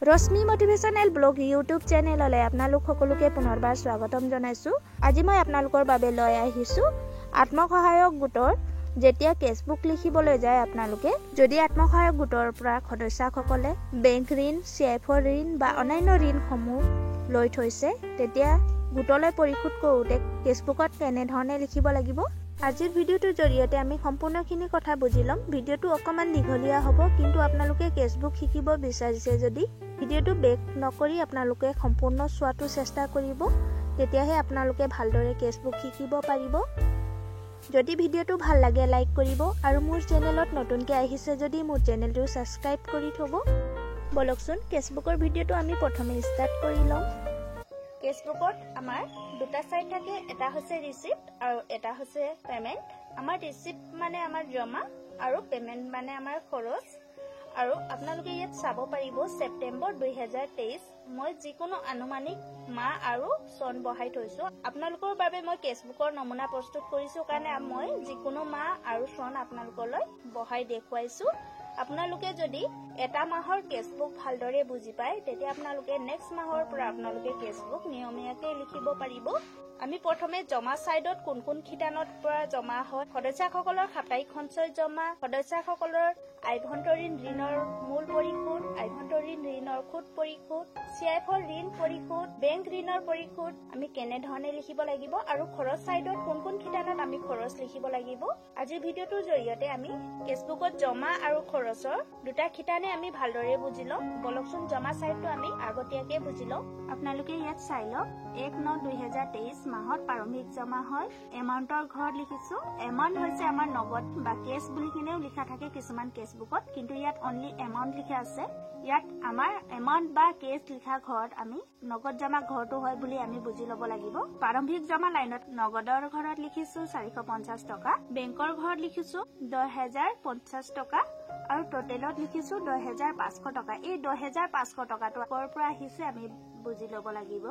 ৰশ্মি মোটিভেশ্যনেল blog YouTube চেনেললৈ আপোনালোক সকলোকে পুনৰবাৰ স্বাগতম জনাইছো। আজি মই আপোনালোকৰ বাবে লৈ আহিছো আত্মসহায়ক গোটৰ যেতিয়া কেছবুক লিখিবলৈ যায় আপোনালোকে যদি আত্মসহায়ক গোটৰ পৰা সদস্যসকলে বেংক ঋণ, চিএফৰ ঋণ বা অন্যান্য ঋণসমূহ লৈ থৈছে তেতিয়া গোটলৈ পৰিশোধ কৰোঁতে কেছবুকত কেনে ধৰণে লিখিব লাগিব। আজিৰ ভিডিওটোৰ জৰিয়তে আমি সম্পূৰ্ণখিনি কথা বুজি ল'ম। ভিডিওটো অকমান দীঘলীয়া হ'ব কিন্তু আপোনালোকে কেছবুক শিকিব বিচাৰিছে যদি ভিডিওটো বেক নকৰি আপোনালোকে সম্পূৰ্ণ চোৱাটো চেষ্টা কৰিব, তেতিয়াহে আপোনালোকে ভালদৰে কেছবুক শিকিব পাৰিব। যদি ভিডিওটো ভাল লাগে লাইক কৰিব আৰু মোৰ চেনেলত নতুনকৈ আহিছে যদি মোৰ চেনেলটো সাবস্ক্ৰাইব কৰি থব। বলকচোন কেছবুকৰ ভিডিওটো আমি প্ৰথমে ষ্টাৰ্ট কৰি ল'ম। কেছবুকত আমাৰ দুটা সাইড থাকে, এটা হৈছে ৰিসিপ্ট আৰু এটা হৈছে পেমেন্ট। আমাৰ ৰিসিপ্ট মানে আমাৰ জমা আৰু পেমেন্ট মানে আমাৰ খৰচ। আৰু আপোনালোকে ইয়াত চাব পাৰিব সেপ্টেম্বৰ 2023 মই যিকোনো আনুমানিক মাহ আৰু চন বহাই থৈছো। আপোনালোকৰ বাবে মই কেছবুকৰ নমুনা প্ৰস্তুত কৰিছো কাৰণে মই যিকোনো মাহ আৰু চন আপোনালোকলৈ বহাই দেখুৱাইছো। আপোনালোকে যদি এটা মাহৰ কেছবুক ভালদৰে বুজি পায় তেতিয়া আপোনালোকে নেক্সট মাহৰ পৰা আপোনালোকে কেছবুক নিয়মীয়াকৈ লিখিব পাৰিব। আমি প্ৰথমে জমা সাইডত কোন কোন ঠিকানত পৰা জমা হয়, সদস্যসকলৰ সাপ্তাহিক সঞ্চয় জমা, সদস্যসকলৰ আভ্যন্তৰীণ ঋণৰ মূল পৰিশোধ, আভ্যন্তৰীণ ঋণৰ সুদ পৰিশোধ, চিএফৰ ঋণ পৰিশোধ, বেংক ঋণৰ পৰিশোধ আমি কেনে ধৰণে লিখিব লাগিব আৰু খৰচ সাইডত কোন কোন ঠিকানত আমি খৰচ লিখিব লাগিব। আজিৰ ভিডিওটোৰ জৰিয়তে আমি কেছবুকত জমা আৰু খৰচৰ দুটা ঠিকানে আমি ভালদৰে বুজি লম। বলকচোন জমা সাইডটো আমি আগতীয়াকৈ বুজি লম। আপোনালোকে ইয়াত চাই লওক 1/9/2023 মাহত প্ৰাৰম্ভিক জমা হয়। এমাউন্টৰ ঘৰত লিখিছো। এমাউন্ট হৈছে আমাৰ নগদ বা কেছ বুলি কিনেও লিখা থাকে কিছুমান কেছবুকত, কিন্তু ইয়াত অনলি এমাউন্ট লিখা আছে। ইয়াত আমাৰ এমাউন্ট বা কেছ লিখা ঘৰত আমি নগদ জমা ঘৰটো হয় বুলি আমি বুজি ল'ব লাগিব। প্ৰাৰম্ভিক জমা লাইনত নগদৰ ঘৰত লিখিছো 450 টকা, বেংকৰ ঘৰত লিখিছো 10,050 টকা আৰু টোটেলত লিখিছো 10,500 টকা। এই 10,500 টকাটো কৰ পৰা আহিছে আমি বুজি ল'ব লাগিব।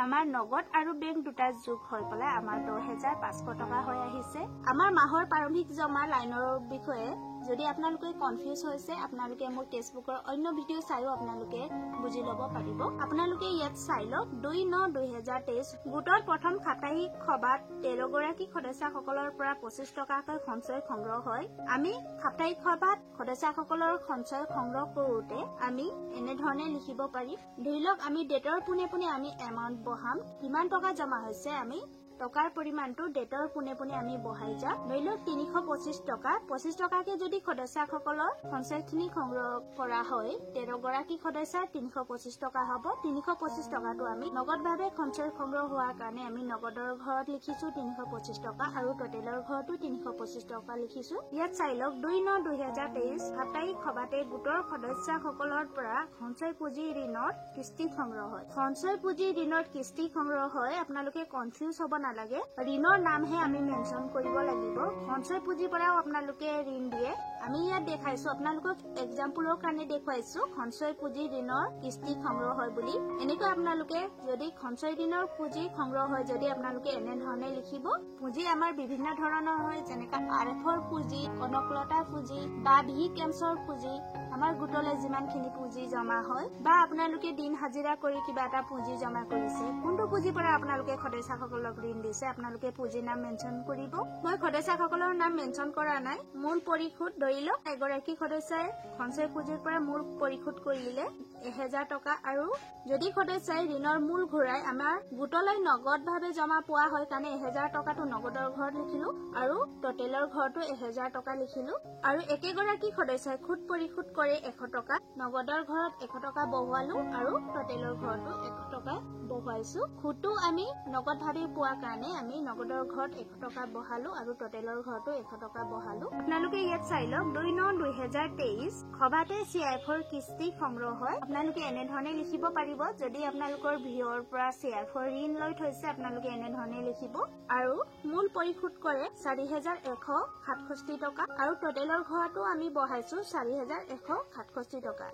আমাৰ নগদ আৰু বেংক দুটা যোগ হৈ পেলাই আমাৰ 10,500 টকা হৈ আহিছে। আমাৰ মাহৰ প্ৰাৰম্ভিক জমা লাইনৰ বিষয়ে যদি আপোনালোকে কনফিউজ হৈছে আপোনালোকে মোৰ কেছবুকৰ অন্য ভিডিও চাইও আপোনালোকে বুজি ল'ব পাৰিব। আপোনালোকে ইয়াত চাই লওক 2/9/2023 গোটৰ প্ৰথম সাপ্তাহিক সভাত 13 গৰাকী সদস্যসকলৰ পৰা 25 টকাকৈ সঞ্চয় সংগ্ৰহ হয়। আমি সাপ্তাহিক সভাত সদস্যসকলৰ সঞ্চয় সংগ্ৰহ কৰোঁতে আমি এনেধৰণে লিখিব পাৰিম। ধৰি লওক আমি ডেটৰ পোনে পোনে আমি এমাউন্ট বহাম, কিমান টকা জমা হৈছে আমি টকাৰ পৰিমাণটো ডেটৰ পোনে পোনে আমি বহাই যাম। ধৰি লওক 325 টকা, 25 টকাকে যদি সদস্যসকলৰ সঞ্চয়খিনি সংগ্ৰহ কৰা হয় 13 গৰাকী সদস্যৰ 325 টকা হ'ব। 325 টকাটো আমি নগদভাৱে সঞ্চয় সংগ্ৰহ হোৱাৰ কাৰণে আমি নগদৰ ঘৰত লিখিছো 325 টকা আৰু টোটেলৰ ঘৰতো 325 টকা লিখিছো। ইয়াত চাই লওক 2/9/2023 সাপ্তাহিক সভাতে গোটৰ সদস্যসকলৰ পৰা সঞ্চয় পুঁজি ঋণৰ কিস্তি সংগ্ৰহ হয়। সঞ্চয় পুঁজি ঋণৰ কিস্তি সংগ্ৰহ হয়, আপোনালোকে কনফিউজ হ'ব নালাগে, ঋণৰ নামহে আমি মেনশ্যন কৰিব লাগিব। সঞ্চয় পুঁজিৰ পৰাও আপোনালোকে ঋণ দিয়ে। আমি ইয়াত দেখাইছো আপোনালোকক এক্সাম্পলৰ কাৰণে দেখুৱাইছো সঞ্চয় পুঁজি ঋণৰ কিস্তি সংগ্ৰহ হয় বুলি। এনেকৈ আপোনালোকে যদি সঞ্চয় ঋণৰ পুঁজি সংগ্ৰহ হয় যদি আপোনালোকে এনেধৰণে লিখিব। পুঁজি আমাৰ বিভিন্ন ধৰণৰ হয়, যেনেকা RFৰ পুঁজি, কনকলতা পুঁজি বা VKEMSৰ পুঁজি, আমাৰ গোটলৈ যিমানখিনি পুঁজি জমা হয় বা আপোনালোকে দিন হাজিৰা কৰি কিবা এটা পুঁজি জমা কৰিছে, কোনটো পুঁজিৰ পৰা আপোনালোকে সদস্যসকলক ঋণ দিছে আপোনালোকে পুঁজিৰ নাম মেনশ্যন কৰিব। মই সদস্যসকলৰ নাম মেনশ্যন কৰা নাই। মূল পৰিশোধ ধৰি লওক এগৰাকী সদস্যই সঞ্চয় পুঁজিৰ পৰা মূল পৰিশোধ কৰিলে 1,000 টকা আৰু যদি সদস্যই ঋণৰ মূল ঘূৰাই আমাৰ গোটলৈ নগদভাৱে জমা পোৱা হয় কাৰণে 1,000 টকাটো নগদৰ ঘৰত লিখিলো আৰু টোটেলৰ ঘৰতো 1,000 টকা লিখিলো। আৰু একেগৰাকী সদস্যই সুদ পৰিশোধ কৰে 100 টকা, নগদৰ ঘৰত 100 টকা বহুৱালো আৰু টোটেলৰ ঘৰতো 100 টকা বহুৱাইছো। সুদটো আমি নগদভাৱে পোৱাৰ কাৰণে আমি নগদৰ ঘৰত 100 টকা বহালো আৰু টোটেলৰ ঘৰতো 100 টকা বহালো। আপোনালোকে ইয়াত চাই লওক 2/9/2023 সভাতে চিএফৰ কিস্তি সংগ্ৰহ হয়। আপোনালোকে এনেধৰণে লিখিব পাৰিব। যদি আপোনালোকৰ ভিঅ'ৰ পৰা চিএফৰ ঋণ লৈ থৈছে আপোনালোকে এনেধৰণে লিখিব আৰু মূল পৰিশোধ কৰে 4,167 টকা আৰু টোটেলৰ ঘৰতো আমি বহাইছো 4,167 টকা।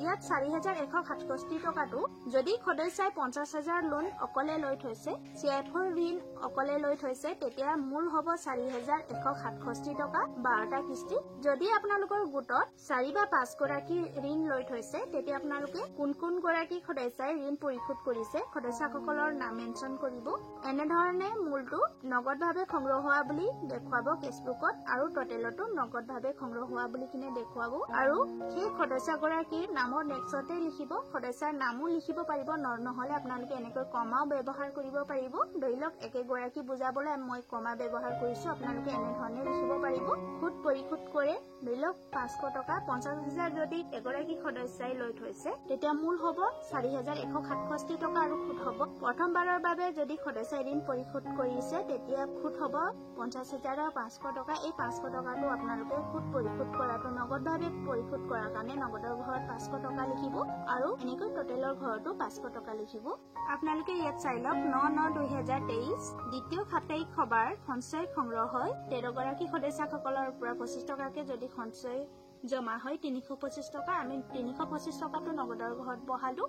ইয়াত 4167 টকাটো যদি সদস্যাই 50,000 লোন অকলে লৈ থৈছে, CIFৰ ঋণ অকলে লৈ থৈছে, তেতিয়া মূল হ'ব 4167 টকা 12টা কিস্তি। যদি আপোনালোকৰ গোটত 4 বা 5 গৰাকী ঋণ লৈ থৈছে, তেতিয়া আপোনালোকে কোন গৰাকী সদস্যাই ঋণ পৰিশোধ কৰিছে সদস্যসকলৰ নাম মেনশ্যন কৰিব। এনেধৰণে মূলটো নগদভাৱে সংগ্ৰহ হোৱা বুলি দেখুৱাব ফেচবুকত আৰু টোটেলতো নগদভাৱে সংগ্ৰহ হোৱা বুলি কিনে দেখুৱাব। আৰু সেই সদস্যগৰাকীৰ নামৰ নেক্সটতে লিখিব, সদস্যাৰ নামো লিখিব পাৰিব, নহলে আপোনালোকে এনেকৈ কমাও ব্যৱহাৰ কৰিব পাৰিব। ধৰি লওক একেগৰাকী বুজাবলৈ মই কমা ব্যৱহাৰ কৰিছো, আপোনালোকে এনেধৰণে লিখিব পাৰিব। সুদ পৰিশোধ কৰে ধৰি লওক 500 টকা, 50,000 যদি এগৰাকী সদস্যাই লৈ থৈছে, তেতিয়া মূল হ'ব 4167 টকা আৰু সুদ হ'ব। প্ৰথমবাৰৰ বাবে যদি সদস্যাই ঋণ পৰিশোধ কৰিছে, তেতিয়া সুদ হ'ব 50,500 টকা। এই 500 টকাটো আপোনালোকে সুদ পৰিশোধ কৰাটো নগদভাৱে পৰিশোধ কৰাৰ কাৰণে নগদৰ ঘৰত 500 টকা লিখিব আৰু এনেকৈ টোটেলৰ ঘৰতো 500 টকা লিখিব। আপোনালোকে ইয়াত চাই লওক 9/9/2023 দ্বিতীয় সাপ্তাহিক সভাৰ সঞ্চয় সংগ্ৰহ হয় 13 গৰাকী সদস্যসকলৰ পৰা 25 টকাকে যদি সঞ্চয় জমা হয় 325 টকা। আমি 325 টকাটো নগদৰ ঘৰত বহালো,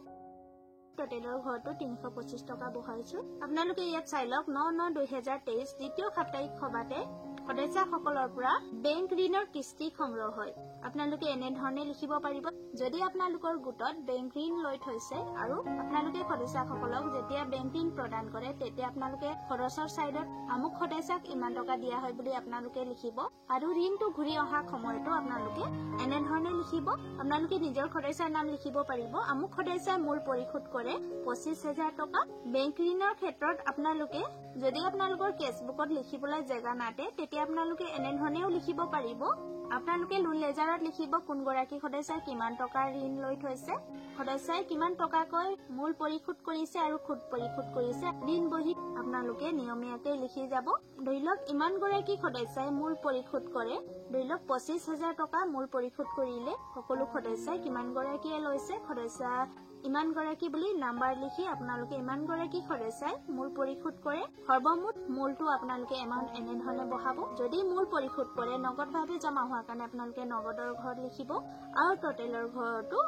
টোটেলৰ ঘৰতো 325 টকা বহাইছো। আপোনালোকে ইয়াত চাই লওক 9/9/2023 দ্বিতীয় সাপ্তাহিক সভাতে সদস্যসকলৰ পৰা বেংক ঋণৰ কিস্তি সংগ্ৰহ হয়। আপোনালোকে এনেধৰণে লিখিব পাৰিব, যদি আপোনালোকৰ গোটত বেংক ঋণ লৈ থৈছে আৰু আপোনালোকে সদস্যসকলক যেতিয়া বেংক ঋণ প্ৰদান কৰে, তেতিয়া আপোনালোকে খৰচৰ চাইডত আমুক সদস্যাক ইমান টকা দিয়া হয় বুলি আপোনালোকে লিখিব আৰু ঋণটো ঘূৰি অহা সময়তো আপোনালোকে এনেধৰণে লিখিব। আপোনালোকে নিজৰ সদস্যাৰ নাম লিখিব পাৰিব। আমুক সদস্যাই মূল পৰিশোধ কৰে 25,000 টকা। বেংক ঋণৰ ক্ষেত্ৰত আপোনালোকে যদি আপোনালোকৰ কেছবুকত লিখিবলৈ জেগা নাটে, তেতিয়া আপোনালোকে এনেধৰণেও লিখিব পাৰিব। আপোনালোকে লোন লেজাৰত লিখিব কোন গৰাকী সদস্যাই কিমান টকাৰ ঋণ লৈ থৈছে, সদস্যাই কিমান টকাকৈ মূল পৰিশোধ কৰিছে আৰু সুদ পৰিশোধ কৰিছে। ঋণ বহীত আপোনালোকে নিয়মীয়াকৈ লিখি যাব। ধৰি লওক ইমান গৰাকী সদস্যাই মূল পৰিশোধ কৰে, ধৰি লওক 25,000 টকা মূল পৰিশোধ কৰিলে সকলো সদস্যাই কিমান গৰাকীয়ে লৈছে, সদস্যা ইমান গৰাকী বুলি নাম্বাৰ লিখি আপোনালোকে ইমান গৰাকী সদস্যাই মূল পৰিশোধ কৰে, সৰ্বমুঠ মূলটো আপোনালোকে এমাউণ্ট এনেধৰণে বহাব। যদি মূল পৰিশোধ কৰে নগদভাৱে জমা হোৱাৰ কাৰণে আপোনালোকে নগদৰ ঘৰত লিখিব আৰু টোটেলৰ ঘৰতো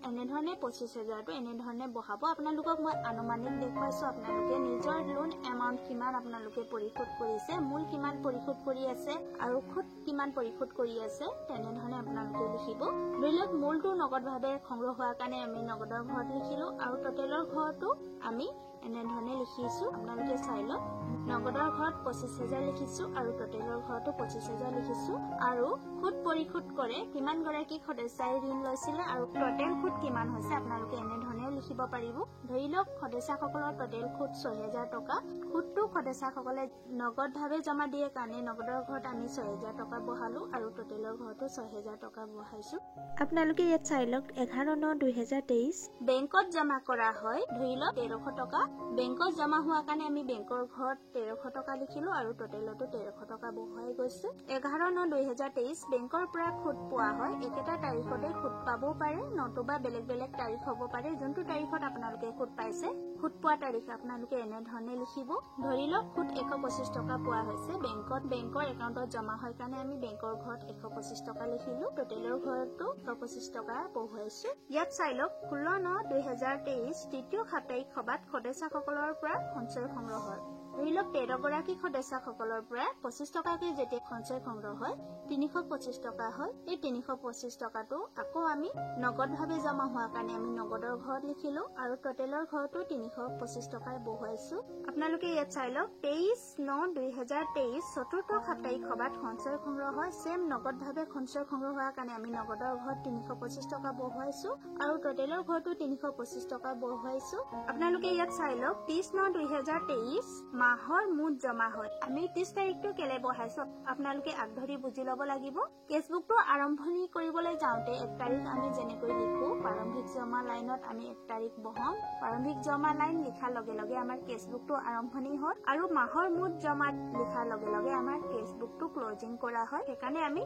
এনেধৰণে 25,000টো এনেধৰণে বহাব। আপোনালোকক মই আনুমানিক দেখুৱাইছো, আপোনালোকে নিজৰ লোন এমাউণ্ট কিমান আপোনালোকে পৰিশোধ কৰিছে, মূল কিমান পৰিশোধ কৰি আছে আৰু সুদ কিমান পৰিশোধ কৰি আছে, তেনেধৰণে আপোনালোকে লিখিব। ধৰি লওক মূলটো নগদভাৱে সংগ্ৰহ হোৱাৰ কাৰণে আমি নগদৰ ঘৰত লিখিলো আৰু টোটেলৰ ঘৰতো আমি এনেধৰণে লিখিছো। আপোনালোকে চাই লওক নগদৰ ঘৰত 25,000 লিখিছো আৰু টোটেলৰ ঘৰতো 25,000 লিখিছো আৰু সুদ পৰিশোধ কৰে কিমান গৰাকী সদস্যাই ঋণ লৈছিলে আৰু টোটেল সুদ কিমান হৈছে আপোনালোকে এনেধৰণেও লিখিব পাৰিব। ধৰি লওক সদস্যসকলৰ টোটেল সুদ 6,000 টকা। সুদটো সদস্যসকলে নগদভাৱে জমা দিয়ে কাৰণে নগদৰ ঘৰত আমি 6,000 টকা বহালো আৰু টোটেলৰ ঘৰতো 6,000 টকা বহাইছো। আপোনালোকে ইয়াত চাই লওক 11/9/2023 বেংকত জমা কৰা হয় ধৰি লওক 1,300 টকা। বেংকত জমা হোৱাৰ কাৰণে আমি বেংকৰ ঘৰত 1,300 টকা লিখিলো আৰু টোটেলতো 1,300 টকা বহাই গৈছে। 11/9/2023 বেংকৰ পৰা সুদ পোৱা হয়। একেটা তাৰিখতে সুদ পাবও পাৰে, নতুবা বেলেগ বেলেগ তাৰিখ হ'ব পাৰে। যোনটো তাৰিখত আপোনালোকে সুদ পাইছে, সুদ পোৱা তাৰিখ আপোনালোকে এনেধৰণে লিখিব। ধৰি লওক সুদ 125 টকা পোৱা হৈছে বেংকত, বেংকৰ একাউণ্টত জমা হয় কাৰণে আমি বেংকৰ ঘৰত 125 টকা লিখিলো, টোটেলৰ ঘৰতো 125 টকা বহুৱাইছো। ইয়াত চাই লওক 16/9/2023 তৃতীয় সাপ্তাহিক সভাত সদস্যসকলৰ পৰা সঞ্চয় সংগ্ৰহ হয়। ধৰি লওক 13 গৰাকী সদস্যসকলৰ পৰা 25 টকাকে যেতিয়া সঞ্চয় সংগ্ৰহ হয় 325 টকা হয়। এই 325 টকাটো আকৌ আমি নগদভাৱে জমা হোৱাৰ কাৰণে আমি নগদৰ ঘৰত লিখিলো আৰু টোটেলৰ ঘৰতো 325 টকা বহুৱাইছো। আপোনালোকে ইয়াত চাই লওক 23/9/2023 চতুৰ্থ সাপ্তাহিক সভাত সঞ্চয় সংগ্ৰহ হয়। সেম নগদভাৱে সঞ্চয় সংগ্ৰহ হোৱাৰ কাৰণে আমি নগদৰ ঘৰত 325 টকা বহুৱাইছো আৰু টোটেলৰ ঘৰতো 325 টকা বহুৱাইছো। আপোনালোকে ইয়াত চাই লওক 30/9/2023 মাহৰ মুঠ জমা হয়। আমি 30 তাৰিখটো কেলে বহাইছো আপোনালোকে আগধৰি বুজি লব লাগিব। কেছবুকটো আৰম্ভণি কৰিবলৈ যাওঁতে 1 তাৰিখ আমি যেনেকৈ লিখো, প্ৰাৰম্ভিক জমা লাইনত আমি 1 তাৰিখ বহাম। প্ৰাৰম্ভিক জমা লাইন লিখাৰ লগে লগে আমাৰ কেছবুকটো আৰম্ভণি হয় আৰু মাহৰ মুঠ জমা লিখাৰ লগে লগে আমাৰ কেছবুকটো ক্লজিং কৰা হয়। সেইকাৰণে আমি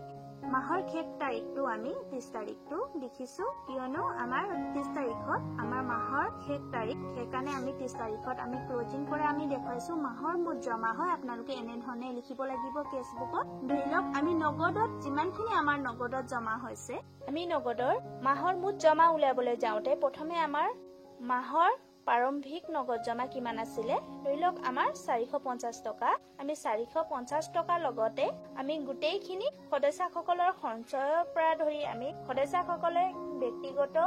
মাহৰ শেষ তাৰিখটো আমি 30 তাৰিখটো লিখিছো, কিয়নো আমাৰ 30 তাৰিখত তাৰিখত আমাৰ মাহৰ শেষ তাৰিখ, সেইকাৰণে আমি 30 তাৰিখত আমি ক্লোজিং কৰা আমি দেখুৱাইছো। মাহৰ মুঠ জমা হয় আপোনালোকে এনেধৰণে লিখিব লাগিব কেছবুকত। ধৰি লওক আমি নগদত যিমানখিনি আমাৰ নগদত জমা হৈছে, আমি নগদৰ মাহৰ মুঠ জমা উলিয়াবলৈ যাওঁতে প্ৰথমে আমাৰ মাহৰ প্ৰাৰম্ভিক নগদ জমা কিমান আছিলে, ধৰি লওক আমাৰ 450 টকা। আমি 450 টকাৰ লগতে আমি গোটেইখিনি সদস্যসকলৰ সঞ্চয়ৰ পৰা ধৰি আমি সদস্যসকলে ব্যক্তিগত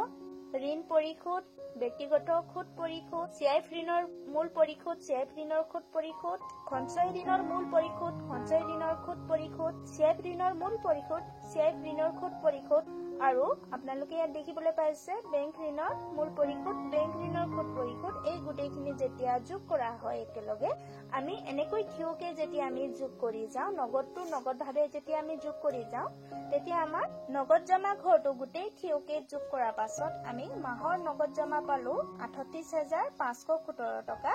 ঋণ পৰিশোধ, ব্যক্তিগত সুদ পৰিশোধ, চিআইএফ ঋণৰ মূল পৰিশোধ, চিআইএফ ঋণৰ সুদ পৰিশোধ, সঞ্চয় ঋণৰ মূল পৰিশোধ, সঞ্চয় ঋণৰ সুদ পৰিশোধ, চিআইএফ ঋণৰ মূল পৰিশোধ, চিআইএফ ঋণৰ সুদ পৰিশোধ, আৰু আপোনালোকে ইয়াত দেখিবলৈ পাইছে বেংক ঋণৰ মূল পৰিশোধ, বেংক ঋণৰ সুদ পৰিশোধ। এই গোটেইখিনি যেতিয়া যোগ কৰা হয় একেলগে, আমি এনেকৈ থিয়কে যেতিয়া আমি যোগ কৰি যাওঁ, নগদটো নগদভাৱে যেতিয়া আমি যোগ কৰি যাওঁ, তেতিয়া আমাৰ নগদ জমা ঘৰটো গোটেই থিয়কে যোগ কৰাৰ পাছত আমি মাহৰ নগদ জমা পালো 38,517 টকা,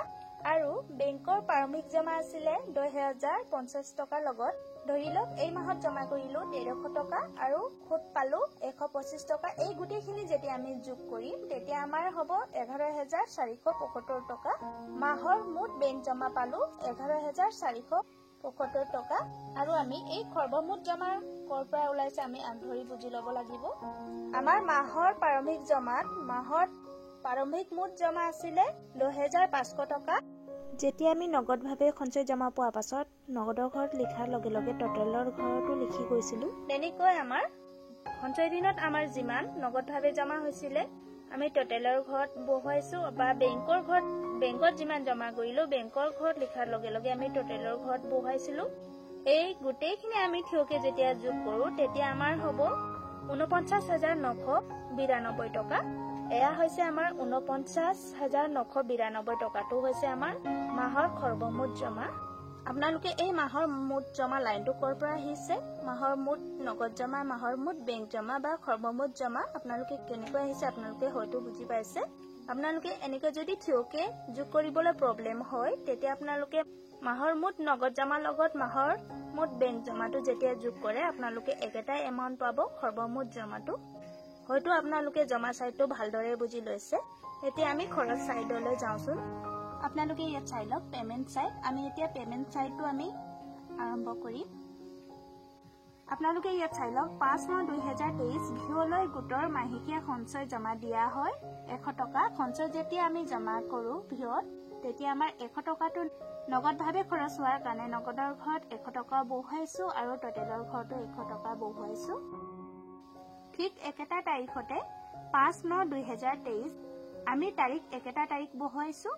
আৰু বেংকৰ প্ৰাৰম্ভিক জমা আছিলে 10,050 টকাৰ লগত। ধৰি লওক এই মাহত জমা কৰিলো 1,300 টকা আৰু সুদ পালো 125 টকা। এই গোটেইখিনি যেতিয়া আমি যোগ কৰিম তেতিয়া আমাৰ হ'ব 11,475 টকা। মাহৰ মুঠ বেংক জমা পালো 11,475 টকা, আৰু আমি এই সৰ্বমুঠ জমা কৰ পৰা ওলাইছে আমি ধৰি বুজি লব লাগিব। আমাৰ মাহৰ প্ৰাৰম্ভিক জমাত মাহৰ প্ৰাৰম্ভিক মুঠ জমা আছিলে 10,500 টকা। যেতিয়া আমি নগদভাৱে সঞ্চয় জমা পোৱাৰ পাছত নগদৰ ঘৰত লিখাৰ লগে লগে টোটেলৰ ঘৰতো লিখি গৈছিলো। তেনেকৈ আমাৰ সঞ্চয় ঋণত আমাৰ যিমান নগদভাৱে জমা হৈছিলে আমি টোটেলৰ ঘৰত বহুৱাইছো, বা বেংকৰ ঘৰত বেংকত যিমান জমা কৰিলো বেংকৰ ঘৰত লিখাৰ লগে লগে আমি টোটেলৰ ঘৰত বহুৱাইছিলো। এই গোটেইখিনি আমি থিয়কে যেতিয়া যোগ কৰো তেতিয়া আমাৰ হ'ব 49,992 টকা। এয়া হৈছে আমাৰ 49,992 টকাটো হৈছে আমাৰ মাহৰ সৰ্বমুঠ জমা। আপোনালোকে এই মাহৰ মুঠ জমা লাইনটো কৰ পৰা আহিছে, মাহৰ মুঠ নগদ জমা, মাহৰ মুঠ বেংক জমা বা সৰ্বমুঠ জমা আপোনালোকে কেনেকৈ আহিছে আপোনালোকে হয়তো বুজি পাইছে। আপোনালোকে এনেকৈ যদি থিয়কে যোগ কৰিবলৈ প্ৰব্লেম হয় তেতিয়া আপোনালোকে মাহৰ মুঠ নগদ জমাৰ লগত মাহৰ মুঠ বেংক জমাটো যেতিয়া যোগ কৰে আপোনালোকে একেটাই এমাউন্ট পাব, সৰ্বমুঠ জমাটো। হয়তো আপোনালোকে জমা চাইডটো ভালদৰে বুজি লৈছে। এতিয়া আমি খৰচ চাইডলৈ যাওঁচোন। আপোনালোকে ইয়াত চাই লওক পেমেন্ট চাইড। আমি এতিয়া পেমেন্ট চাইডটো আমি আৰম্ভ কৰিম। আপোনালোকে ইয়াত চাই লওক 5/9/2023 ভিঅলৈ গোটৰ মাহেকীয়া সঞ্চয় জমা দিয়া হয় 100 টকা। সঞ্চয় যেতিয়া আমি জমা কৰো ভিঅত তেতিয়া আমাৰ 100 টকাটো নগদভাৱে খৰচ হোৱাৰ কাৰণে নগদৰ ঘৰত 100 টকা বহুৱাইছো আৰু টোটেলৰ ঘৰতো 100 টকা বহুৱাইছো। ঠিক একেটা তাৰিখতে 5/9/2023 আমি তাৰিখ একেটা তাৰিখ বহুৱাইছো।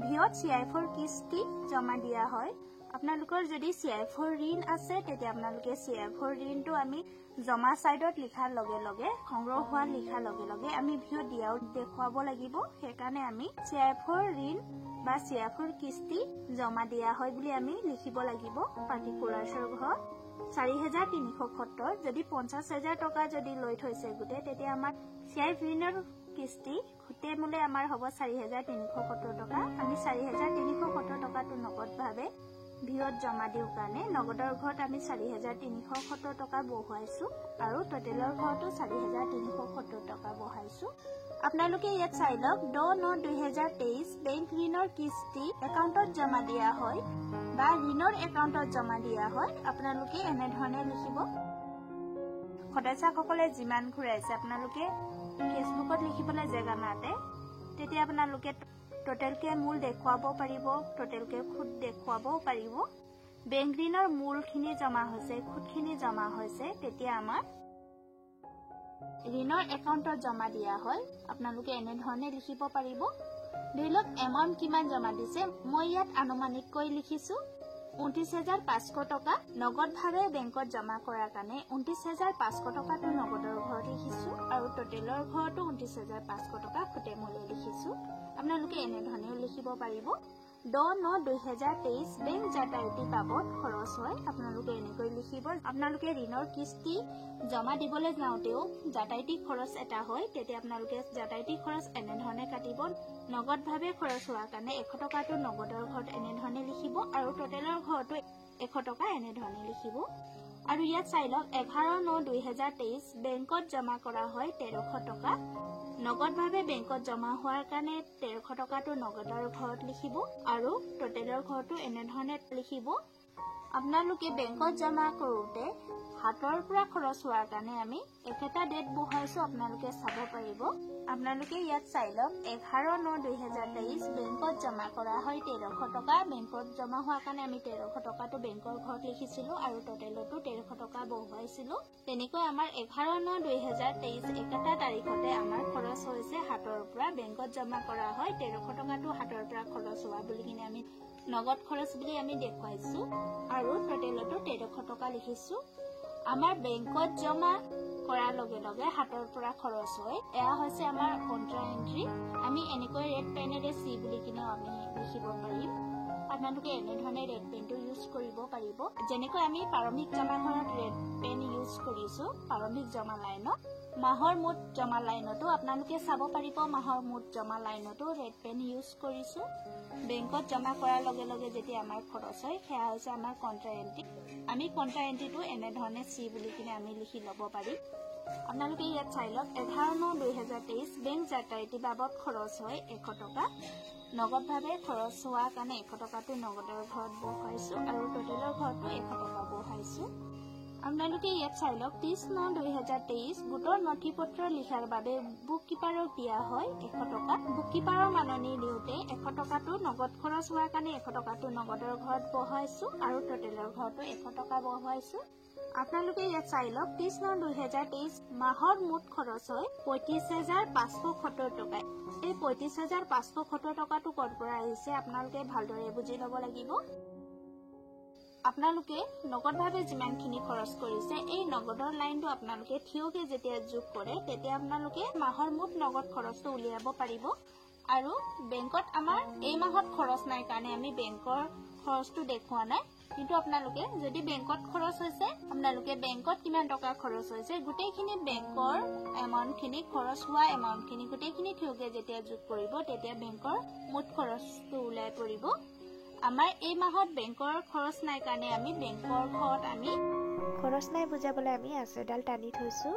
ভিঅত চিআইএফৰ কিস্তি জমা দিয়া হয়। আপোনালোকৰ যদি চিআইএফৰ ঋণ আছে তেতিয়া আপোনালোকে চিআইএফৰ ঋণটো আমি জমা সাইডত লিখাৰ লগে লগে সংগ্ৰহ হোৱা লিখাৰ লগে লগে আমি ভিঅত দিয়াও দেখুৱাব লাগিব। সেইকাৰণে আমি চিআইএফৰ ঋণ বা চিআইএফৰ কিস্তি জমা দিয়া হয় বুলি আমি লিখিব লাগিব পাৰ্টিকুলাৰ্ছৰ ঘৰত 4,370। যদি 50,000 টকা যদি লৈ থৈছে গোটে তেতিয়া আমাৰ চিআইএফ ঋণৰ কিস্তি খুটে মূলে আমাৰ হ'ব 4,370 টকা। আমি 4,370 টকাটো নগদভাৱে ভিঅত জমা দিও কাৰণে নগদৰ ঘৰত আমি 4,370 টকা বহুৱাইছো আৰু টোটেলৰ ঘৰতো 4,370 টকা বহাইছো। আপোনালোকে ইয়াত চাই লওক 10/9/2023 বেংক ঋণৰ কিস্তি একাউণ্টত জমা দিয়া হয় বা ঋণৰ একাউণ্টত জমা দিয়া হয়। আপোনালোকে এনেধৰণে লিখিব। সদস্যসকলে যিমান ঘূৰাইছে আপোনালোকে ফেচবুকত লিখিবলৈ জেগা নাতে তেতিয়া আপোনালোকে টোটেলকে মূল দেখুৱাব পাৰিব, টোটেলকে খুদ দেখুৱাব পাৰিব। বেংক ঋণৰ মূলখিনি জমা হৈছে, খুদখিনি জমা হৈছে, তেতিয়া আমাৰ ঋণৰ একাউণ্টত জমা দিয়া হয়। আপোনালোকে এনেধৰণে লিখিব পাৰিব। ধৰি লওক এমাউন্ট কিমান জমা দিছে, মই ইয়াত আনুমানিককৈ লিখিছো 29,500 টকা। নগদভাৱে বেংকত জমা কৰাৰ কাৰণে 29,500 টকাটো নগদৰ ঘৰত লিখিছো আৰু টোটেলৰ ঘৰতো 29,500 টকা খুটে মূলে লিখিছো। আপোনালোকে এনেধৰণেও লিখিব পাৰিব। 10/9/2023 বেংক যাতায়াতী বাবদ খৰচ হয়। আপোনালোকে এনেকৈ লিখিব। আপোনালোকে ঋণৰ কিস্তি জমা দিবলৈ যাওঁতেও যাতায়াতী খৰচ এটা হয়, তেতিয়া আপোনালোকে যাতায়াতী খৰচ এনেধৰণে কাটিব। নগদভাৱে খৰচ হোৱাৰ কাৰণে 100 টকাটো নগদৰ ঘৰত এনেধৰণে লিখিব আৰু টোটেলৰ ঘৰতো 100 টকা এনেধৰণে লিখিব। আৰু ইয়াত চাই লওক 11/9/2023 বেংকত জমা কৰা হয় 1,300 টকা। নগদভাৱে বেংকত জমা হোৱাৰ কাৰণে 1300 টকাটো নগদৰ ঘৰত লিখিব আৰু টোটেলৰ ঘৰটো এনেধৰণে লিখিব। আপোনালোকে বেংকত জমা কৰোঁতে হাতৰ পৰা খৰচ হোৱাৰ কাৰণে আমি একেটা ডেট বহুৱাইছো, আপোনালোকে চাব পাৰিব। আপোনালোকে ইয়াত চাই লওক 11/9/2023 বেংকত জমা কৰা হয় 1300 টকা। বেংকত জমা হোৱাৰ কাৰণে আমি 1300 টকাটো বেংকৰ ঘৰত লিখিছিলো আৰু টোটেলতো 1300 টকা বহুৱাইছিলো। তেনেকৈ আমাৰ 11/9/2023 একেটা তাৰিখতে আমাৰ খৰচ হৈছে হাতৰ পৰা। বেংকত জমা কৰা হয় 1300 টকাটো হাতৰ পৰা খৰচ হোৱা বুলি কিনে আমি নগদ খৰচ বুলি আমি দেখুৱাইছো আৰু টোটেলতো 1300 টকা লিখিছো। আমাৰ বেংকত জমা কৰাৰ লগে লগে হাতৰ পৰা খৰচ হয়, এয়া হৈছে আমাৰ কন্ট্ৰা এন্ট্ৰি। আমি এনেকৈ ৰেড পেনেৰে চি বুলি কিনেও আমি লিখিব পাৰিম। আপোনালোকে এনেধৰণে ৰেড পেনটো ইউজ কৰিব পাৰিব। যেনেকৈ আমি প্ৰাৰম্ভিক জমা ঘৰত ৰেড পেন ইউজ কৰিছো প্ৰাৰম্ভিক জমা লাইনত, মাহৰ মুঠ জমা লাইনতো আপোনালোকে চাব পাৰিব। মাহৰ মুঠ জমা লাইনতো ৰেড পেন ইউজ কৰিছো। বেংকত জমা কৰাৰ লগে লগে যেতিয়া আমাৰ খৰচ হয় সেয়া হৈছে আমাৰ কন্ট্ৰা এন্ট্ৰি। আমি কন্ট্ৰা এন্ট্ৰিটো এনেধৰণে চি বুলি কিনে আমি লিখি ল'ব পাৰিম। আপোনালোকে ইয়াত চাই লওক 11/9/2023 বেংক যাত্ৰাৱতী বাবদ খৰচ হয় 100 টকা। নগদভাৱে খৰচ হোৱাৰ কাৰণে 100 টকাটো নগদৰ ঘৰত বহুৱাইছো আৰু টোটেলৰ ঘৰতো 100 টকা বহুৱাইছো। আপোনালোকে ইয়াত চাই লওক 30/9/2023 গোটৰ নথি পত্ৰ লিখাৰ বাবে বুক কিপাৰক দিয়া হয় 100 টকা। বুক কিপাৰৰ মাননি দিওঁতে 100 টকাটো নগদ খৰচ হোৱাৰ কাৰণে 100 টকাটো নগদৰ ঘৰত বহুৱাইছো আৰু টোটেলৰ ঘৰতো 100 টকা বহুৱাইছো। আপোনালোকে ইয়াত চাই লওক 30/9/2023 মাহৰ মুঠ খৰচ হয় 35,570 টকা। এই 35,570 টকাটো ক'ৰ পৰা আহিছে আপোনালোকে ভালদৰে বুজি ল'ব লাগিব। আপোনালোকে নগদভাৱে যিমানখিনি খৰচ কৰিছে এই নগদৰ লাইনটো আপোনালোকে থিয়কে যেতিয়া যোগ কৰে তেতিয়া আপোনালোকে মাহৰ মুঠ নগদ খৰচটো উলিয়াব পাৰিব। আৰু বেংকত আমাৰ এই মাহত খৰচ নাই কাৰণে আমি বেংকৰ খৰচটো দেখুওৱা নাই, কিন্তু আপোনালোকে যদি বেংকত খৰচ হৈছে আপোনালোকে বেংকত কিমান টকা খৰচ হৈছে গোটেইখিনি বেংকৰ এমাউণ্টখিনি খৰচ হোৱা এমাউণ্টখিনি গোটেইখিনি থিয়কে যেতিয়া যোগ কৰিব তেতিয়া বেংকৰ মুঠ খৰচটো ওলাই পৰিব। আমাৰ এই মাহত বেংকৰ খৰচ নাই কাৰণে আমি বেংকৰ ঘৰত আমি খৰচ নাই বুজাবলৈ আমি আচেডাল টানি থৈছো।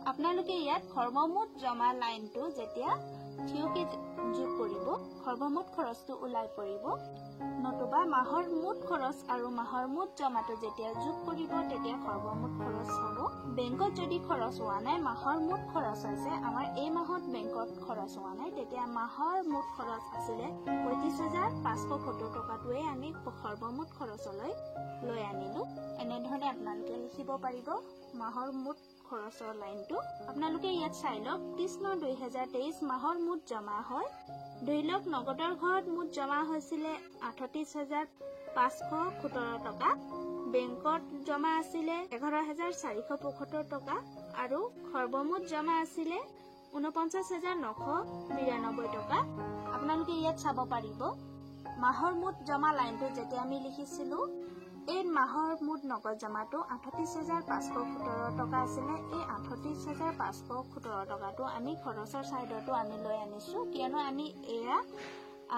আপোনালোকে ইয়াত সৰ্বমুঠ জমা লাইনটো যেতিয়া থিয়কে যোগ কৰিব সৰ্বমুঠ খৰচটো ওলাই পৰিব। নতুবা মাহৰ মুঠ খৰচ আৰু মাহৰ মুঠ জমাটো যেতিয়া যোগ কৰিব তেতিয়া সৰ্বমুঠ খৰচ হ'ব। বেংকত যদি খৰচ হোৱা নাই মাহৰ মুঠ খৰচ হৈছে আমাৰ এই মাহত বেংকত খৰচ হোৱা নাই তেতিয়া মাহৰ মুঠ খৰচ আছিলে 35,570 টকাটোৱে আমি সৰ্বমুঠ খৰচলৈ লৈ আনিলো। এনেধৰণে আপোনালোকে লিখিব পাৰিব মাহৰ মুঠ খৰচৰ লাইনটো। আপোনালোকে ইয়াত চাই লওক 30/9/2023 মাহৰ মুঠ জমা হয়। ধৰি লওক নগদৰ ঘৰত মুঠ জমা হৈছিলে 38,517 টকা। বেংকত জমা আছিলে 11,475 টকা আৰু সৰ্বমুঠ জমা আছিলে 49,992 টকা। আপোনালোকে ইয়াত চাব পাৰিব মাহৰ মুঠ জমা লাইনটো যেতিয়া আমি লিখিছিলো এই মাহৰ মুঠ নগদ জমাটো 38,517 টকা আছিলে। এই 38,517 টকাটো আমি খৰচৰ চাইডতো আমি লৈ আনিছো, কিয়নো আমি এয়া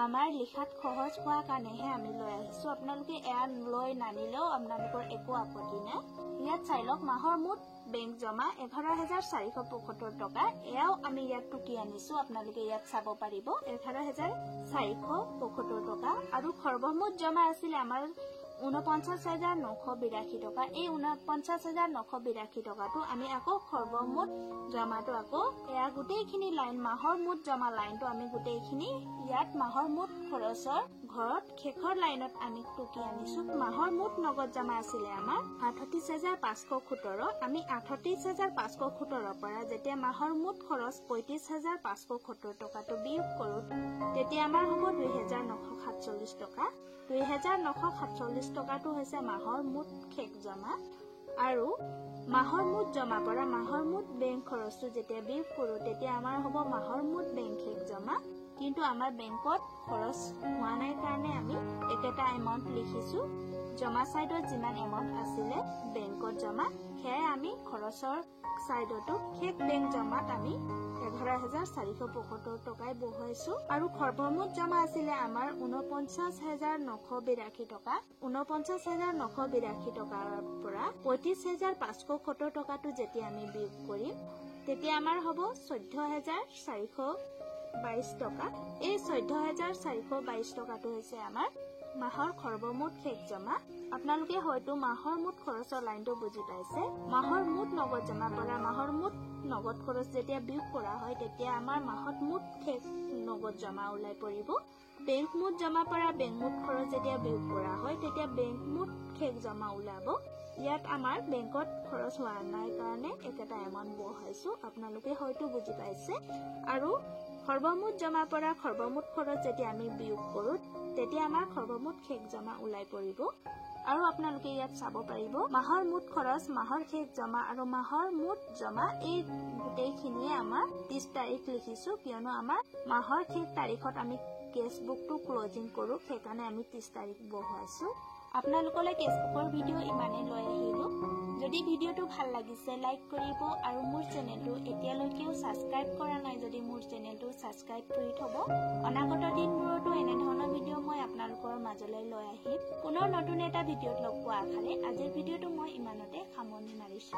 আমাৰ লিখাত সহজ হোৱাৰ কাৰণেহে আমি লৈ আহিছো। আপোনালোকে এয়া লৈ নানিলেও আপোনালোকৰ একো আপত্তি নাই। ইয়াত চাই লওক মাহৰ মুঠ বেংক জমা 11,475 টকা। এয়াও আমি ইয়াত টুকি আনিছো, আপোনালোকে ইয়াত চাব পাৰিব 11,475 টকা আৰু সৰ্বমুঠ জমা আছিলে আমাৰ 49,982 টকা। এই 49,982 টকাটো আমি আকৌ সৰ্বমুঠ জমাটো আকৌ এয়া গোটেইখিনি লাইন মাহৰ মুঠ জমা লাইনটো আমি গোটেইখিনি ইয়াত মাহৰ মুঠ খৰচৰ ঘৰত শেষৰ লাইনত আমি টুকি আনিছো। মাহৰ মুঠ নগদ জমা আছিলে আমাৰ 38,517। আমি 38,517 পৰা যেতিয়া মাহৰ মুঠ খৰচ 35,570 টকাটো বিয়োগ কৰো তেতিয়া আমাৰ হ'ব 2,947 টকা। 2,947 টকাটো হৈছে মাহৰ মুঠ শেষ জমা। আৰু মাহৰ মুঠ জমা পৰা মাহৰ মুঠ বেংক খৰচটো যেতিয়া বিয়োগ কৰো তেতিয়া আমাৰ হ'ব মাহৰ মুঠ বেংক শেষ জমা। কিন্তু আমাৰ বেংকত খৰচ হোৱা নাই কাৰণে আমি একেটা এমাউণ্ট লিখিছো। জমা চাইডত যিমান এমাউণ্ট আছিলে বেংকত জমা সেয়াই আমি খৰচৰ চাইডতো শেষ বেংক জমাত আমি 11,475 টকাই বহুৱাইছো। আৰু সৰ্বমুঠ জমা আছিলে আমাৰ 49,982 টকা। 49,982 টকাৰ পৰা 35,570 টকাটো যেতিয়া আমি বিয়োগ কৰিম তেতিয়া আমাৰ হ'ব 14,422 টকা। এই 14,422 টকাটো হৈছে আমাৰ মাহৰ সৰ্বমুঠ শেষ জমা। আপোনালোকে হয়তো মাহৰ মুঠ খৰচৰ লাইনটো বুজি পাইছে। মাহৰ মুঠ নগদ জমা পৰা মাহৰ মুঠ নগদ খৰচ যেতিয়া বিয়োগ কৰা হয় তেতিয়া আমাৰ মাহত মুঠ শেষ নগদ জমা ওলাই পৰিব। বেংক মুঠ জমা পৰা বেংক মুঠ খৰচ যেতিয়া বিয়োগ কৰা হয় তেতিয়া বেংক মুঠ শেষ জমা ওলাব। ইয়াত আমাৰ বেংকত খৰচ হোৱা নাই কাৰণে একেটা এমাউন্ট বহাইছো, আপোনালোকে হয়তো বুজি পাইছে। আৰু সৰ্বমুঠ জমা পৰা সৰ্বমুঠ খৰচ যেতিয়া আমি বিয়োগ কৰো তেতিয়া আমাৰ সৰ্বমুঠ শেষ জমা ওলাই পৰিব। আৰু আপোনালোকে ইয়াত চাব পাৰিব মাহৰ মুঠ খৰচ, মাহৰ শেষ জমা আৰু মাহৰ মুঠ জমা এই গোটেইখিনিয়ে আমাৰ 30 তাৰিখ লিখিছো, কিয়নো আমাৰ মাহৰ শেষ তাৰিখত আমি কেছবুকটো ক্লোজিং কৰো, সেইকাৰণে আমি 30 তাৰিখ বহুৱাইছো। আপোনালোকলৈ কেছবুকৰ ভিডিঅ' ইমানেই লৈ আহিলো। যদি ভিডিঅ'টো ভাল লাগিছে লাইক কৰিব আৰু মোৰ চেনেলটো এতিয়ালৈকেও ছাবস্ক্ৰাইব কৰা নাই যদি মোৰ চেনেলটো ছাবস্ক্ৰাইব কৰি থব। অনাগত দিনবোৰতো এনেধৰণৰ ভিডিঅ' মই আপোনালোকৰ মাজলৈ লৈ আহিম। পুনৰ নতুন এটা ভিডিঅ'ত লগ পোৱা আশাৰে আজিৰ ভিডিঅ'টো মই ইমানতে সামৰণি মাৰিছো।